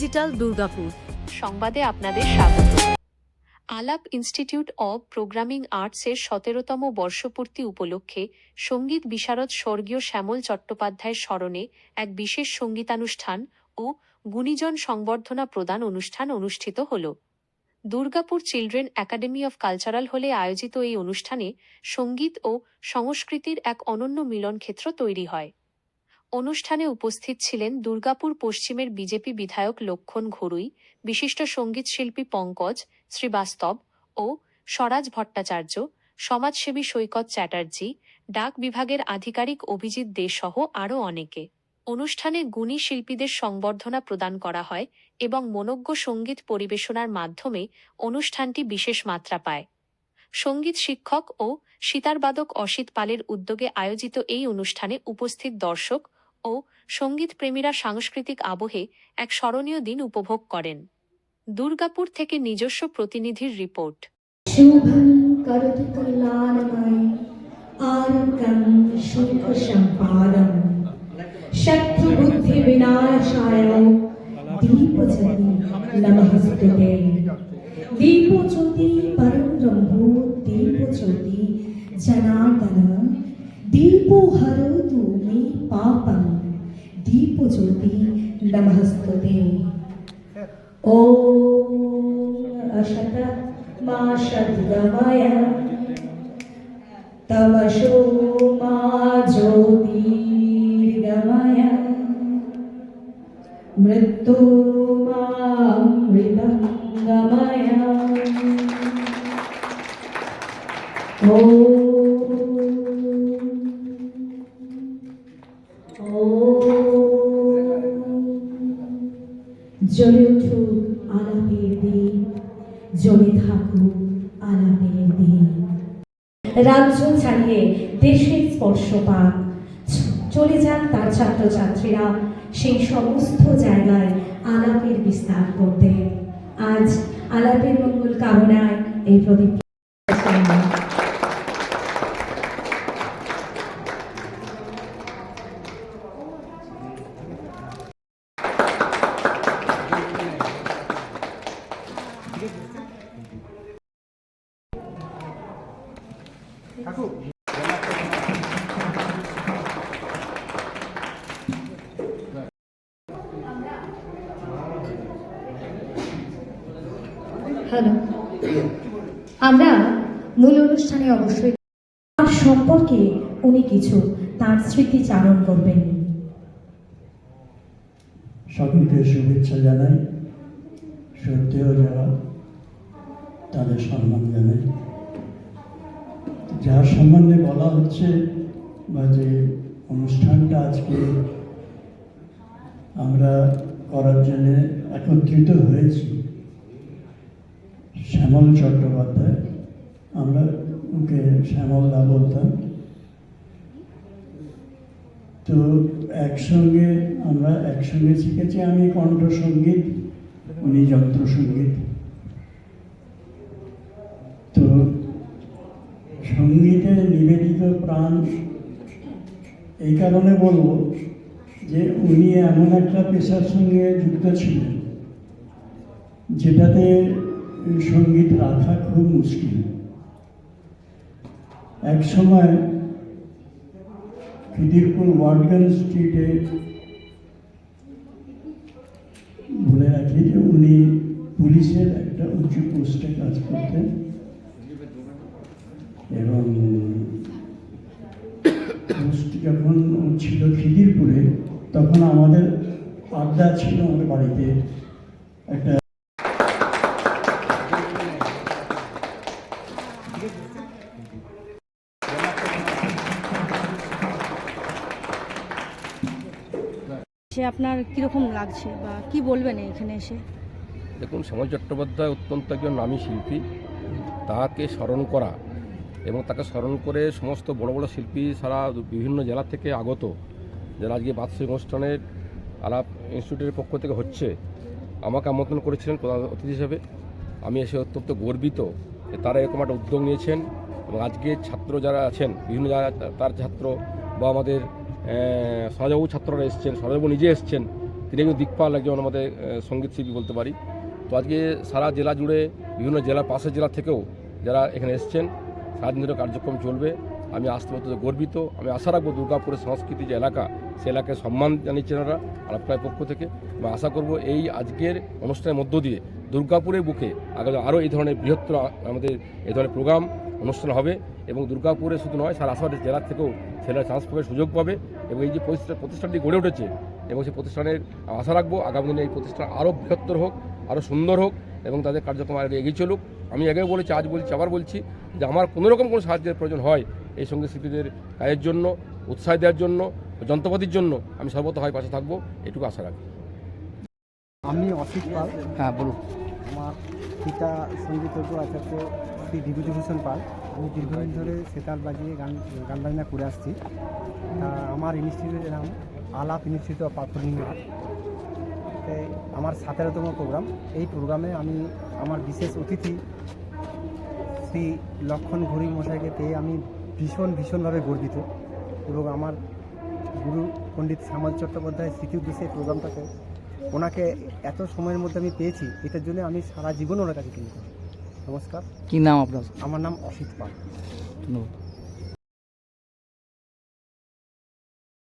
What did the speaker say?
Digital Durgapur সংবাদে আপনাদের স্বাগত। আলাপ ইনস্টিটিউট অব প্রোগ্রামিং আর্টসের ১৭তম বর্ষপূর্তি উপলক্ষে সঙ্গীত বিশারদ স্বর্গীয় শ্যামল চট্টোপাধ্যায়ের স্মরণে এক বিশেষ সঙ্গীতানুষ্ঠান ও গুণীজন সংবর্ধনা প্রদান অনুষ্ঠান অনুষ্ঠিত হল। Durgapur children academy of cultural হলে আয়োজিত এই অনুষ্ঠানে সঙ্গীত ও সংস্কৃতির এক অনন্য মিলনক্ষেত্র তৈরি হয়। অনুষ্ঠানে উপস্থিত ছিলেন দুর্গাপুর পশ্চিমের বিজেপি বিধায়ক লক্ষণ ঘড়ুই, বিশিষ্ট সঙ্গীতশিল্পী পঙ্কজ শ্রীবাস্তব ও স্বরাজ ভট্টাচার্য, সমাজসেবী সৈকত চ্যাটার্জি, ডাক বিভাগের আধিকারিক অভিজিৎ দে সহ আরও অনেকে। অনুষ্ঠানে গুণী শিল্পীদের সংবর্ধনা প্রদান করা হয় এবং মনোজ্ঞ সঙ্গীত পরিবেশনার মাধ্যমে অনুষ্ঠানটি বিশেষ মাত্রা পায়। সঙ্গীত শিক্ষক ও সিতারবাদক অসিত পালের উদ্যোগে আয়োজিত এই অনুষ্ঠানে উপস্থিত দর্শক ও সঙ্গীত প্রেমীরা সাংস্কৃতিক আবহে এক স্মরণীয় দিন উপভোগ করেন। দুর্গাপুর থেকে নিজস্ব প্রতিনিধির রিপোর্ট। শুভং করোতু কল্যাণময় আরোগ্যং সুখসম্পাদং শত্রু বুদ্ধি বিনাশায় দীপজ্যোতি নমস্তুতে। দীপজ্যোতি পরম ব্রহ্ম দীপজ্যোতি জনার্দন দীপোহরতু মে পাপং দীপজ্যোতি নমস্তুতে। ওম অশত মা সদ্গময় তমসো মা জ্যোতির্গময় মৃত্যু মৃতঙ্গময়। জ্বলে উঠুক আলাপের দিন, জ্বলে থাকুক আলাপের দিন। রাজ্য ছাড়িয়ে দেশের স্পর্শ পাক, চলে যান তার ছাত্রছাত্রীরা সেই সমস্ত জায়গায় আলাপের বিস্তার করতে। আজ আলাপের মঙ্গল কামনায় এই প্রদীপ। হ্যালো, আমরা মূল অনুষ্ঠানে অবশ্যই তার সম্পর্কে উনি কিছু তার স্মৃতিচারণ করবেন। সকলকে শুভেচ্ছা জানাই, সত্যিও যারা তাদের সম্মান জানাই। যার সম্বন্ধে বলা হচ্ছে বা যে অনুষ্ঠানটা আজকে আমরা করার জন্য একত্রিত হয়েছি, শ্যামল চট্টোপাধ্যায়, আমরা ওকে শ্যামলদা বলতাম। তো আমরা একসঙ্গে শিখেছি। আমি কণ্ঠসঙ্গীত, উনি যন্ত্রসঙ্গীত। তো সঙ্গীতে নিবেদিত প্রাণ এই কারণে বলবো যে উনি এমন একটা পেশার সঙ্গে যুক্ত ছিলেন যেটাতে সঙ্গীত রাখা খুব মুশকিল। এক সময় খিদিরপুর ওয়ার্ডগান স্ট্রিটে বলে রাখি যে উনি পুলিশের একটা উঁচু পোস্টে কাজ করতেন এবং পোস্ট যখন ছিল খিদিরপুরে, তখন আমাদের আড্ডা ছিল আমাদের বাড়িতে একটা। আপনার কীরকম লাগছে বা কি বলবেন এখানে এসে? দেখুন, শ্যামল চট্টোপাধ্যায় অত্যন্ত একজন নামী শিল্পী। তাকে স্মরণ করা এবং তাকে স্মরণ করে সমস্ত বড় বড় শিল্পী সারা বিভিন্ন জেলা থেকে আগত, যারা আজকে বার্ষিক অনুষ্ঠানের আলাপ ইনস্টিটিউটের পক্ষ থেকে হচ্ছে, আমাকে আমন্ত্রণ করেছিলেন প্রধান অতিথি হিসেবে। আমি এসে অত্যন্ত গর্বিত যে তারা এরকম একটা উদ্যোগ নিয়েছেন এবং আজকে ছাত্র যারা আছেন, বিভিন্ন তার ছাত্র বা আমাদের সরজবাবু ছাত্ররা এসছেন, সরজবাবু নিজে এসছেন, তিনি একজন দিকপাল, একজন আমাদের সঙ্গীত শিল্পী বলতে পারি। তো আজকে সারা জেলা জুড়ে বিভিন্ন জেলার পাশের জেলা থেকেও যারা এখানে এসছেন, সারাদিন ধরে কার্যক্রম চলবে। আমি আসতে অত্যন্ত গর্বিত। আমি আশা রাখবো দুর্গাপুরের সংস্কৃতি যে এলাকা, সে এলাকায় সম্মান জানিয়েছেন ওরা আলাপকার পক্ষ থেকে। এবং আশা করব এই আজকের অনুষ্ঠানের মধ্য দিয়ে দুর্গাপুরের বুকে আগামী আরও এই ধরনের বৃহত্তর আমাদের এই ধরনের প্রোগ্রাম অনুষ্ঠান হবে এবং দুর্গাপুরে শুধু নয়, সারা আশেপাশের জেলা থেকেও ছেলেরা চান্স পাবে, সুযোগ পাবে। এবং এই যে প্রতিষ্ঠানটি গড়ে উঠেছে এবং সেই প্রতিষ্ঠানের আশা রাখবো আগামী দিনে এই প্রতিষ্ঠান আরও বৃহত্তর হোক, আরও সুন্দর হোক এবং তাদের কার্যক্রম আগে এগিয়ে চলুক। আমি আগেও বলেছি, আজ বলছি, আবার বলছি যে আমার কোনোরকম কোনো সাহায্যের প্রয়োজন হয় এই সঙ্গীত শিল্পীদের কাজের জন্য, উৎসাহ দেওয়ার জন্য, যন্ত্রপাতির জন্য আমি সর্বত হয় পাশে থাকবো, এটুকু আশা রাখি। আমি অসিত পাল। হ্যাঁ বলুন। আমার পিতা সঙ্গীতজ্ঞ আচার্য শ্রী বিভূতিভূষণ পাল। আমি দীর্ঘদিন ধরে সেতার বাজিয়ে গান বাজনা করে আসছি। তা আমার ইনস্টিটিউটের নাম আলাপ ইনস্টিটিউট অফ পারফর্মিং আর্ট। আমার 17তম প্রোগ্রাম। এই প্রোগ্রামে আমি আমার বিশেষ অতিথি শ্রী লক্ষণ ঘড়ি মশাইকে পেয়ে আমি ভীষণভাবে গর্বিত এবং আমার গুরু পণ্ডিত শ্যামল চট্টোপাধ্যায় স্মৃতি উদ্দেশ্যে এই প্রোগ্রামটাকে ওনাকে এত সময়ের মধ্যে আমি পেয়েছি, এটার জন্য আমি সারা জীবন ওনার কাছে কিনব। নমস্কার। কি নাম আপনার? আমার নাম অসিত পাল। ধন্যবাদ।